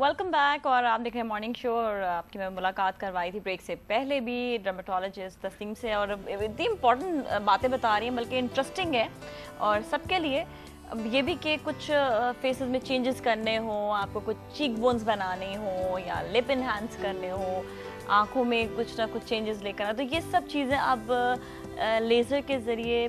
Welcome back. और आप देख रहे हैं मॉर्निंग शो और आपकी मैं मुलाकात करवाई थी ब्रेक से पहले भी डर्मेटोलॉजिस्ट तस्लीम से, और इतनी इम्पोर्टेंट बातें बता रही हैं, बल्कि इंटरेस्टिंग है और सबके लिए। ये भी कि कुछ फेसेस में चेंजेस करने हो, आपको कुछ चीक बोन्स बनाने हो या लिप इनहांस करने हो, आँखों में कुछ ना कुछ चेंजेस लेकर आना, तो ये सब चीज़ें अब लेज़र के ज़रिए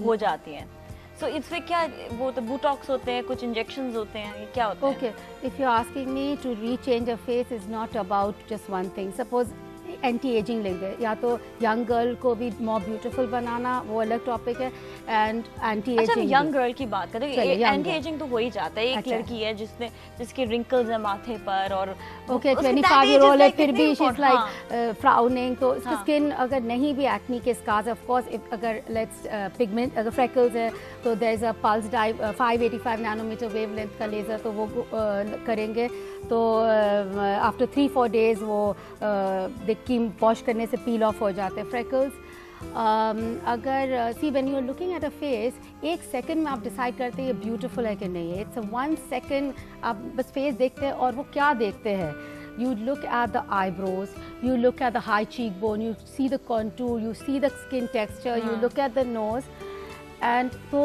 हो जाती हैं। So इसमें क्या वो तो बोटॉक्स होते हैं, कुछ इंजेक्शंस होते हैं, ये क्या होता है? Okay, if you're asking me to rechange a face is not about just one thing. Suppose anti ageing लेंगे, या तो यंग गर्ल को भी मोर ब्यूटीफुल बनाना, वो अलग टॉपिक है, एंड एंटी एजिंग। अच्छा, यंग गर्ल की बात करें, एंटी एजिंग तो हो ही जाता है। एक लड़की है जिसके रिंकल्स है माथे पर और ओके 25 ईयर ओल्ड है, फिर भी शी इज लाइक फ्राउनिंग, तो उसकी स्किन अगर नहीं भी एक्नी के स्कार्स, ऑफ कोर्स अगर लेट्स पिगमेंट, अगर फ्रेकल्स है तो there is a pulse dye 585 nanometer wavelength का लेज़र, तो वो करेंगे, तो आफ्टर 3-4 डेज वो क्रीम वॉश करने से पील ऑफ हो जाते हैं फ्रेकल्स। अगर see when you are looking at a face, एक सेकंड में आप डिसाइड करते हैं ये ब्यूटीफुल है कि नहीं है। इट्स 1 सेकंड आप बस फेस देखते हैं, और वो क्या देखते हैं, you look at the eyebrows, you look at the high cheekbone, you see the contour, you see the skin texture, you look at the nose, and so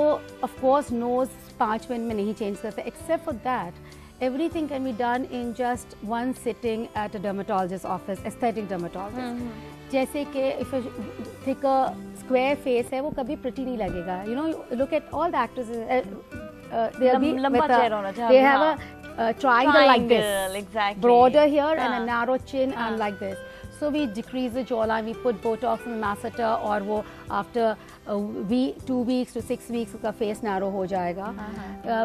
of course nose 5 minute में नहीं change करते, except for that everything can be done in just one sitting at a dermatologist office, aesthetic dermatologist. जैसे कि if a thicker square face है, वो कभी pretty नहीं लगेगा, you know, look at all the actors, लंबा चेहरा होना चाहिए, they have a triangle like this, exactly, broader here and a narrow chin and like this. So we decrease the jawline, we put Botox and masseter, और वो after 2 weeks to 6 weeks उसका face narrow हो जाएगा.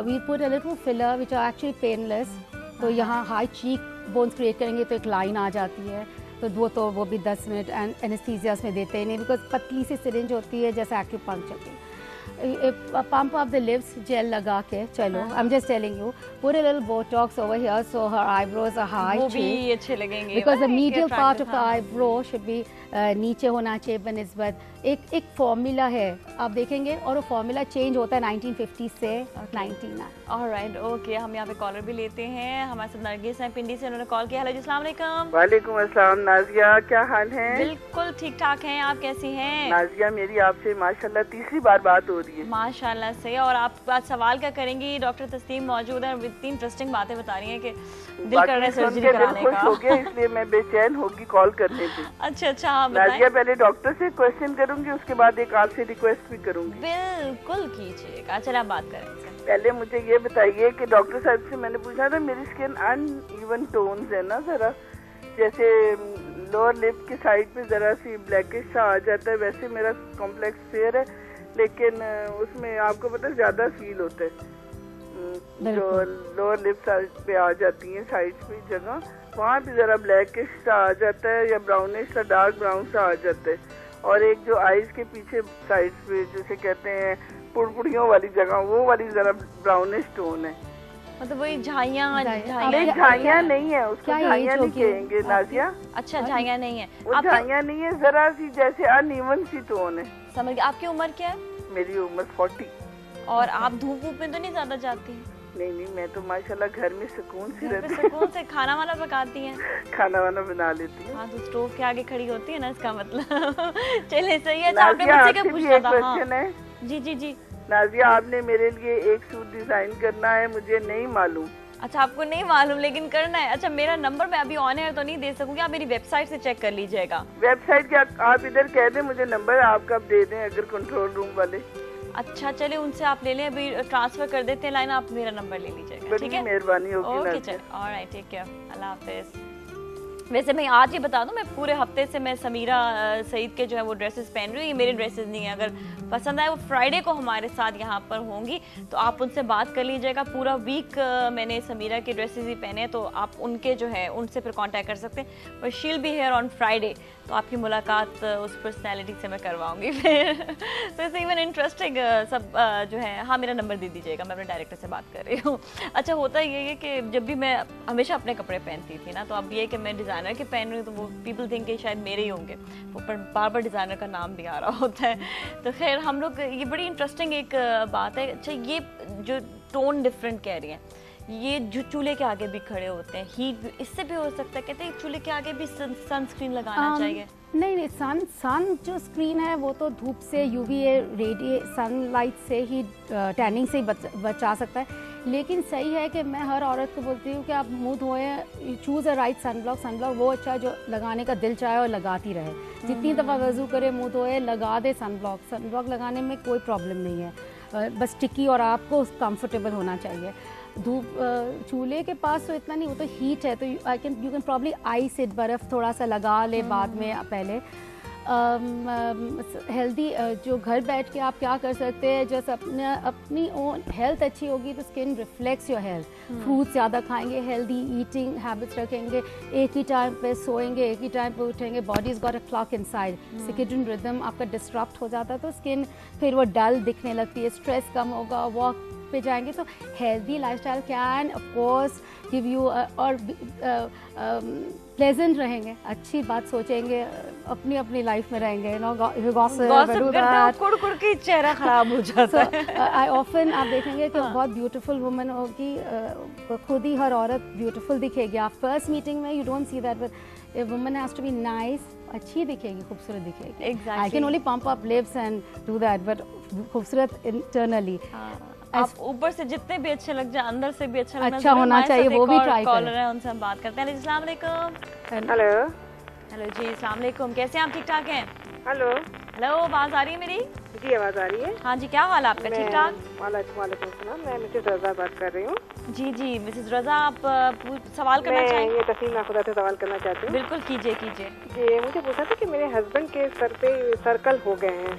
We put a little filler which are actually painless. तो यहाँ high cheek bones create करेंगे तो एक line आ जाती है, तो वो भी 10 मिनट एंड एनेस्थीसिया में देते हैं नहीं, बिकॉज पतली सी सिरिंज होती है जैसे एक्यूपंक्चर की। Pump up the lips, gel लगा के चलो, I'm just telling you, put a little Botox over here so her eyebrows are high, वो भी अच्छे लगेंगे, because the medial part of the eyebrow should be नीचे होना चाहिए बनिस्बत। एक फॉर्मूला है, आप देखेंगे, और वो फॉर्मूला चेंज होता है 1950 से 99। ऑलराइट, ओके, हम यहाँ पे कॉलर भी लेते हैं। हमारे साथ नरगिस हैं पिंडी से, उन्होंने कॉल किया। हेलो, अस्सलाम वालेकुम। वालेकुम अस्सलाम। नाजिया, क्या हाल है? बिल्कुल ठीक ठाक हैं, आप कैसी हैं? नाजिया, मेरी आपसे माशाल्लाह तीसरी बार बात हो रही है। माशाल्लाह से। और आप आज सवाल क्या करेंगी? डॉक्टर तस्लीम मौजूद है, इतनी इंटरेस्टिंग बातें बता रही हैं कि दिल कर रहा है सर्जरी कराने का। हो गया, इसलिए मैं बेचैन होगी कॉल करने की। अच्छा, हाँ बताएं। नाजिया, पहले डॉक्टर से क्वेश्चन करूंगी, उसके बाद एक आपसे रिक्वेस्ट भी करूंगी। बिल्कुल कीजिएगा, चलिए आप बात करें। पहले मुझे ये बताइए कि डॉक्टर साहब से मैंने पूछा था, मेरी स्किन अनइवन टोन्स है ना, जरा जैसे लोअर लिप की साइड पे जरा सी ब्लैकिश सा आ जाता है, वैसे मेरा कॉम्प्लेक्स फेयर है, लेकिन उसमें आपको पता है ज्यादा फील होता है, जो लोअर लिप पे आ जाती है साइड पे जगह, वहाँ पे जरा ब्लैकिश सा आ जाता है, या ब्राउनिश सा, डार्क ब्राउन सा आ जाता है। और एक जो आईज के पीछे साइड पे जैसे कहते हैं पुड़पुड़ियों वाली जगह, वो वाली जरा ब्राउनिश टोन है। मतलब वही झाइयाँ नहीं है, उसको झाइयाँ नहीं कहेंगे नाजिया। अच्छा, झाइयाँ नहीं है, वो झाइयाँ नहीं है, जरा सी जैसे अनइवन सी टोन है। समझ गई। आपकी उम्र क्या है? मेरी उम्र 40। और आप धूप में तो नहीं ज्यादा जाती? नहीं, मैं तो माशाल्लाह घर में सुकून से रहती हूँ। सुकून से खाना वाना पकाती हैं? खाना वाना बना लेती हूँ। हाँ, तो स्टोव के आगे खड़ी होती है ना, इसका मतलब। चलिए सही है। आपने मुझसे क्या पूछा था? क्वेश्चन है। जी। नाजिया, आपने मेरे लिए एक सूट डिजाइन करना है, मुझे नहीं मालूम। अच्छा, आपको नहीं मालूम लेकिन करना है। अच्छा, मेरा नंबर मैं अभी ऑन एयर तो नहीं दे सकूंगी, आप मेरी वेबसाइट से चेक कर लीजिएगा। वेबसाइट क्या, आप इधर कह दें मुझे नंबर आपका दे दें, अगर कंट्रोल रूम वाले। अच्छा, चलिए उनसे आप ले लें, अभी ट्रांसफर कर देते हैं लाइन, आप मेरा नंबर ले लीजिएगा, ठीक है? मेहरबानी होगी। ओके, चल, ऑलराइट, टेक केयर, अल्लाह हाफिज। वैसे मैं आज ये बता दूं, मैं पूरे हफ्ते से मैं समीरा सईद के जो है वो ड्रेसेस पहन रही हूँ। ये मेरे ड्रेसेस नहीं है, अगर पसंद आए वो फ्राइडे को हमारे साथ यहाँ पर होंगी, तो आप उनसे बात कर लीजिएगा। पूरा वीक मैंने समीरा के ड्रेसेस ही पहने हैं, तो आप उनके जो है उनसे फिर कांटेक्ट कर सकते हैं। और she'll be here on Friday, तो आपकी मुलाकात उस पर्सनैलिटी से मैं करवाऊँगी फिर। तो इट्स इवन इंटरेस्टिंग सब जो है। हाँ, मेरा नंबर दे दीजिएगा, मैं अपने डायरेक्टर से बात कर रही हूँ। अच्छा, होता ये है कि जब भी मैं हमेशा अपने कपड़े पहनती थी ना, तो अब ये कि मैं डिज़ाइनर के पहन रही हूँ, तो वो पीपल थिंक कि शायद मेरे ही होंगे, वो पर बार बार डिज़ाइनर का नाम भी आ रहा होता है। तो खैर, हम लोग, ये बड़ी इंटरेस्टिंग एक बात है। अच्छा, ये जो टोन डिफरेंट कह रही हैं, ये जो चूल्हे के आगे भी खड़े होते हैं, हीट इससे भी हो सकता है, कहते हैं चूल्हे के आगे भी सनस्क्रीन लगाना चाहिए। नहीं, सन जो स्क्रीन है वो तो धूप से यूवीए रेडिए सनलाइट से ही टैनिंग से ही बचा सकता है, लेकिन सही है कि मैं हर औरत को बोलती हूँ कि आप मुंह धोएं, चूज़ अ राइट सनब्लॉक वो अच्छा जो लगाने का दिल चाहे और लगाती रहे, जितनी दफ़ा वज़ू करे मुंह धोए लगा दे सनब्लॉक लगाने में कोई प्रॉब्लम नहीं है, बस स्टिकी और आपको कंफर्टेबल होना चाहिए। धूप चूल्हे के पास तो इतना नहीं, वो तो हीट है, तो you can probably ice it, बर्फ़ थोड़ा सा लगा ले बाद में पहले। हेल्दी जो घर बैठ के आप क्या कर सकते हैं, जैसे अपनी ओन हेल्थ अच्छी होगी तो skin reflects your health. Fruits ज़्यादा खाएंगे, हेल्दी ईटिंग हैबिट्स रखेंगे, एक ही टाइम पे सोएंगे, एक ही टाइम पे उठेंगे, body is got a clock inside, circadian rhythm आपका डिस्टर्ब हो जाता है तो स्किन फिर वो डल दिखने लगती है, स्ट्रेस कम होगा, वॉक पे जाएंगे तो healthy lifestyle can of course give you और प्लेजेंट रहेंगे, अच्छी बात सोचेंगे, अपनी अपनी लाइफ में रहेंगे, यू नो कुड़ के चेहरा खराब हो जाता है। आई ऑफन आप देखेंगे कि बहुत ब्यूटीफुल वुमन होगी, खुद ही हर औरत ब्यूटीफुल दिखेगी, आप फर्स्ट मीटिंग में you don't see that, but a woman has to be nice, अच्छी दिखेगी, खूबसूरत दिखेगी। I can only pump up lips and do that, but खूबसूरत इंटरनली। आप ऊपर से जितने भी अच्छे लग जाए, अंदर से भी अच्छा होना चाहिए, वो भी ट्राई करें। कॉलर है, उनसे हम बात करते हैं। अस्सलाम वालेकुम। हेलो जी, अस्सलाम वालेकुम, कैसे हैं आप? ठीक ठाक हैं? हेलो आवाज़ आ रही है मेरी? जी आवाज़ आ रही है। हाँ जी, क्या हाल है आपका? ठीक ठाक? वालेकुम सलाम, मैं मिसेस रज़ा बात कर रही हूँ। जी मिसेस रज़ा, आप सवाल करना चाहेंगे? ये तस्लीम खुदा से सवाल करना चाहती हूँ। बिल्कुल कीजिए। जी मुझे पूछा था कि मेरे हस्बैंड के सर पे सर्कल हो गए हैं।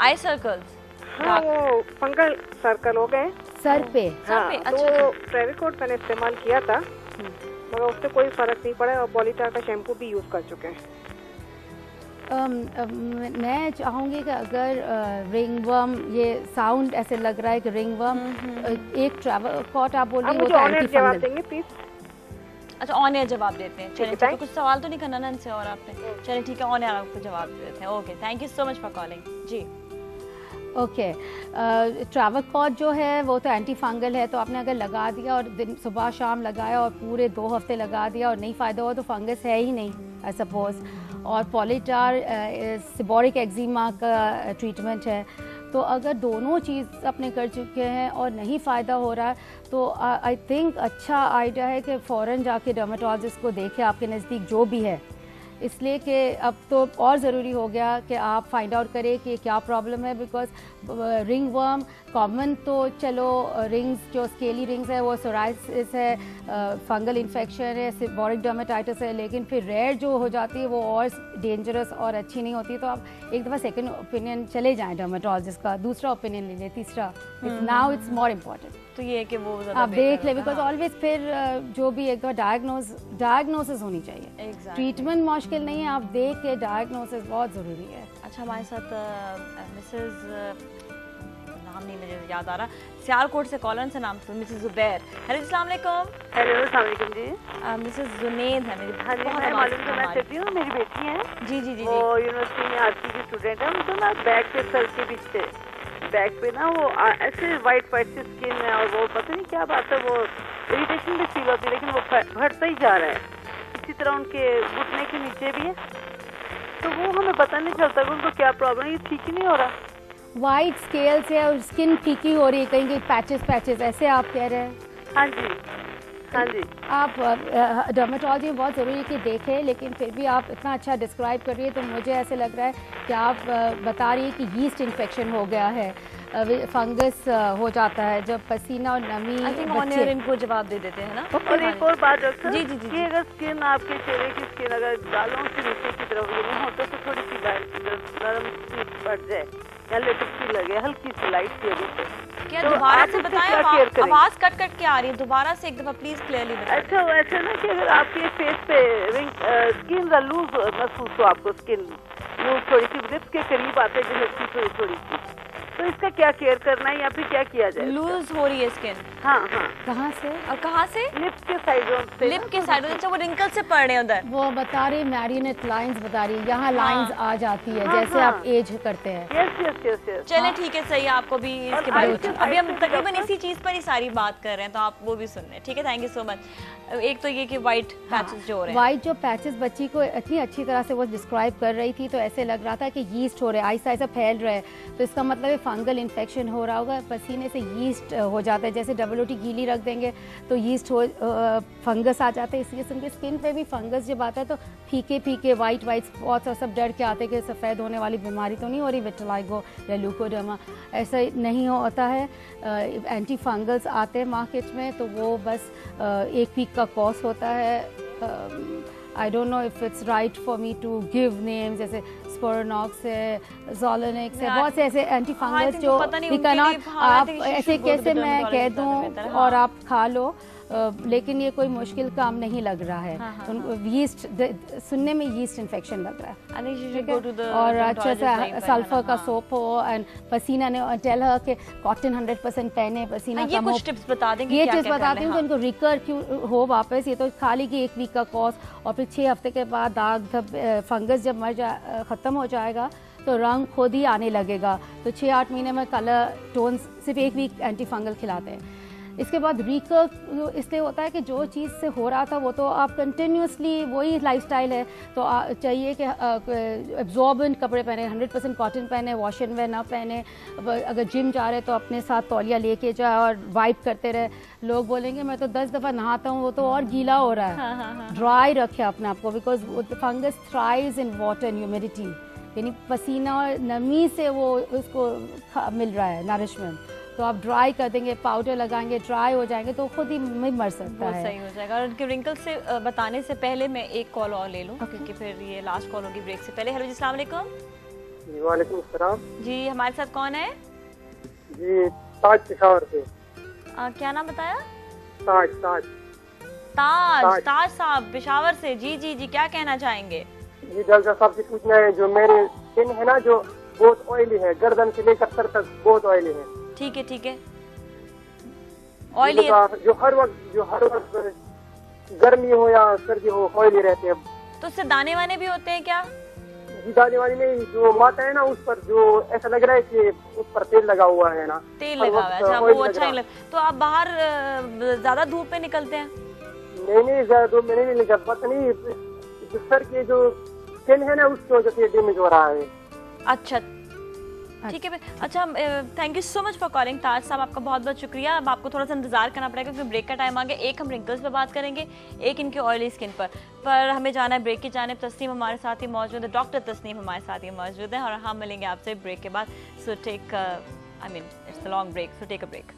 आई सर्कल्स? हाँ, वो फंगल सर्कल हो गए सर पे। हाँ, तो ट्रेविकोट मैंने इस्तेमाल किया था मगर उससे कोई फर्क नहीं पड़ा और पॉलीस्टार का शैम्पू भी यूज कर चुके हैं। मैं चाहूँगी कि अगर रिंगवर्म, ये साउंड ऐसे लग रहा है कि रिंगवर्म, एक ट्रैवल कॉट आप बोल रही हो, जवाब देंगे प्लीज? अच्छा, ऑन एयर जवाब देते हैं। चलिए, तो कुछ सवाल तो नहीं करना ना इनसे और आपने? चलिए ठीक है, ऑन एयर आपको जवाब देते हैं। Okay, thank you so much for calling. जी ओके, ट्रैवल कॉट जो है वो तो एंटी फंगल है, तो आपने अगर लगा दिया और दिन सुबह शाम लगाया और पूरे 2 हफ्ते लगा दिया और नहीं फ़ायदा हुआ तो फंगस है ही नहीं, आई सपोज। और पॉलीटार सिबोरिक एक्जिमा का ट्रीटमेंट है, तो अगर दोनों चीज़ अपने कर चुके हैं और नहीं फ़ायदा हो रहा है तो आई थिंक अच्छा आइडिया है कि फ़ौरन जाके डर्मेटोलॉजिस्ट को देखें आपके नज़दीक जो भी है, इसलिए कि अब तो और ज़रूरी हो गया कि आप फाइंड आउट करें कि क्या प्रॉब्लम है, बिकॉज रिंग वर्म कॉमन तो चलो, रिंग्स जो स्केली रिंग्स है वो सोराइसिस है, फंगल इन्फेक्शन है, सिबोरिक डर्मेटाइटिस है, लेकिन फिर रेयर जो हो जाती है वो और डेंजरस और अच्छी नहीं होती, तो आप एक दफ़ा सेकंड ओपिनियन चले जाएं डर्मेटोलॉजिस्ट का, दूसरा ओपिनियन ले लें, तीसरा, नाउ इट्स मोर इम्पॉर्टेंट। तो ये है कि वो आप देख ले, बिकॉज ऑलवेज फिर जो भी एक बार डायग्नोसिस होनी चाहिए। ट्रीटमेंट मुश्किल नहीं है, आप देख के डायग्नोसिस बहुत ज़रूरी है। अच्छा, हमारे साथ मिसेस, नाम नहीं मुझे याद आ रहा, सियालकोट से कॉलर से नाम तो मिसेस जुबैर। हेलो, अस्सलाम वालेकुम। हेलो, अस्सलाम वालेकुम जी। मिसेस जुनैद है मेरी। हाँ जी, मैं मालूम करना चाहती हूँ, मेरी बेटी है जी, वो यूनिवर्सिटी में आरती की स्टूडेंट है, उनको ना बैक पे, सर के बीच पे, बैक पे ना वो ऐसे वाइट से स्किन है और वो पता नहीं क्या बात है, वो इरिटेशन भी फील होती है, लेकिन वो बढ़ता ही जा रहा है। इसी तरह उनके घुटने के नीचे भी है, तो वो हमें पता नहीं चलता कि उनको क्या प्रॉब्लम है, ये ठीक ही नहीं हो रहा। वाइट स्केल से और स्किन फीकी हो रही है, कहीं पैचेस ऐसे आप कह रहे हैं? हाँ जी। आप डर्मेटोलॉजी में बहुत ज़रूरी है कि देखें, लेकिन फिर भी आप इतना अच्छा डिस्क्राइब कर रही है तो मुझे ऐसे लग रहा है कि आप बता रही है कि यीस्ट इन्फेक्शन हो गया है, फंगस हो जाता है जब पसीना और नमी। बच्चे इनको जवाब दे देते हैं ना। और एक और बात डॉक्टर, जी, कि अगर स्किन आपके चेहरे की स्किन अगर बालों से नीचे की तरफ ये नहीं होता तो थोड़ी सी नरम सी पड़ जाए या लिपस्टिक लगे, हल्की सी लाइट सी अभी से, क्या दोबारा से बताएं? आवाज कट के आ रही है, दोबारा से एक दफा प्लीज क्लियरली बताएं। अच्छा, वैसे ना कि अगर आपके फेस पे स्किन लूज महसूस हो, आपको स्किन लूज थोड़ी सी लिप्स के करीब आते हैं थोड़ी सी, तो तो इसका क्या केयर करना है या फिर क्या किया जाए? लूज हो रही है स्किन। हाँ हाँ। कहाँ से? और कहाँ से? लिप के साइडों से। लिप के साइड से वो रिंकल से पड़ रहे हैं उधर। वो बता रही मैरिनेट लाइंस बता रही है, यहाँ लाइंस आ जाती है जैसे आप एज करते हैं। Yes yes yes yes. चले ठीक है, सही है। आपको भी इसके बारे में अभी हम तकरीबन इसी चीज पर ही सारी बात कर रहे हैं, तो आप वो भी सुन रहे हैं। ठीक है, थैंक यू सो मच। एक तो ये कि व्हाइट पैचेस जो हो रहे हैं, व्हाइट जो पैचेस बच्ची को इतनी अच्छी तरह से वो डिस्क्राइब कर रही थी, तो ऐसे लग रहा था कि यीस्ट हो रहा है, आहिस्ता आहिस्ता फैल रहा है, तो इसका मतलब है फंगल इन्फेक्शन हो रहा होगा। पसीने से यीस्ट हो जाता है, जैसे WOT गीली रख देंगे तो यीस्ट हो फंगस आ जाते हैं। इस किस्म के स्किन पे भी फंगस जब आता है तो फीके फीके वाइट वाइट स्पॉट्स और सब डर के आते हैं कि सफ़ेद होने वाली बीमारी तो नहीं हो रही, विटिलिगो या ल्यूकोडर्मा। ऐसा नहीं होता है। एंटी फंगल्स आते हैं मार्केट में, तो वो बस 1 वीक का कोर्स होता है। I don't know if it's right for me to give names, जैसे स्पोरोनॉक्स है, ज़ोलोनिक्स है, बहुत से ऐसे एंटी फंगल्स जो वी कैन नॉट, आप ऐसे कैसे मैं कह दूं और आप खा लो, लेकिन ये कोई मुश्किल काम नहीं लग रहा है। यीस्ट सुनने में यीस्ट इन्फेक्शन लग रहा है। और अच्छा सा सल्फर का सोप हो, एंड पसीना ने टेल हर के कॉटन 100% पहने, पसीना ये कुछ टिप्स बता देंगे। ये टिप्स बताती हूँ कि उनको रिकर क्यों हो वापस। ये तो खाली की 1 वीक का कोर्स, और फिर 6 हफ्ते के बाद दाग फंगस जब ख़त्म हो जाएगा तो रंग खुद ही आने लगेगा। तो 6-8 महीने में कलर टोन, सिर्फ 1 वीक एंटी फंगल खिलाते हैं। इसके बाद रिकर इसलिए होता है कि जो चीज़ से हो रहा था वो तो आप कंटिन्यूसली वही लाइफस्टाइल है, तो चाहिए कि एब्जॉर्बेंट कपड़े पहने, 100% कॉटन पहने, वॉश एंड वेयर ना पहने। अगर जिम जा रहे तो अपने साथ तौलिया लेके जाए और वाइप करते रहे। लोग बोलेंगे मैं तो 10 दफ़ा नहाता हूँ, वो तो और गीला हो रहा है। ड्राई रखे अपने आप को, because fungus thrives in water and humidity, यानी पसीना और नमी से वो उसको मिल रहा है नरिशमेंट। तो आप ड्राई कर देंगे, पाउडर लगाएंगे, ड्राई हो जाएंगे तो खुद ही मर सकता है, सही हो जाएगा। और उनके रिंकल से बताने से पहले मैं एक कॉल और ले लूँ, क्योंकि फिर ये लास्ट कॉल होगी ब्रेक से पहले। हेलो जी, अस्सलाम वालेकुम। वालेकुम सलाम जी, हमारे साथ कौन है? जी ताज पेशावर से। क्या नाम बताया? ताज ताज ताज ताज साहब पेशावर से। जी जी जी, क्या कहना चाहेंगे? जी डॉक्टर साहब से पूछना है, जो मेरे स्किन है ना जो बहुत ऑयली है, गर्दन से लेकर सर तक बहुत ऑयली है। ठीक है ठीक है, ऑयली जो हर वक्त गर्मी हो या सर्दी हो ऑयली रहते हैं। तो उससे दाने वाने भी होते हैं क्या? जी दाने वाने में जो माता है ना उस पर जो ऐसा लग रहा है कि उस पर तेल लगा हुआ है ना, तेल लगा हुआ है। अच्छा, वो अच्छा नहीं लगता। तो आप बाहर ज्यादा धूप में निकलते हैं? नहीं ज्यादा धूप में नहीं निकलता, पता नहीं जो सर के जो स्किन है ना उसकी वजह से डैमेज हो रहा है। अच्छा ठीक है। अच्छा, thank you so much for calling Taj साहब, आपका बहुत बहुत शुक्रिया। अब आपको थोड़ा सा इंतजार करना पड़ेगा क्योंकि ब्रेक का टाइम आ गया। एक हम रिंकल्स पे बात करेंगे, एक इनके ऑयली स्किन पर हमें जाना है ब्रेक की जानिब। तस्नीम हमारे साथ ही मौजूद है, डॉक्टर तस्नीम हमारे साथ ही मौजूद है, और हम मिलेंगे आपसे ब्रेक के बाद। So take it's a long break, so take a break.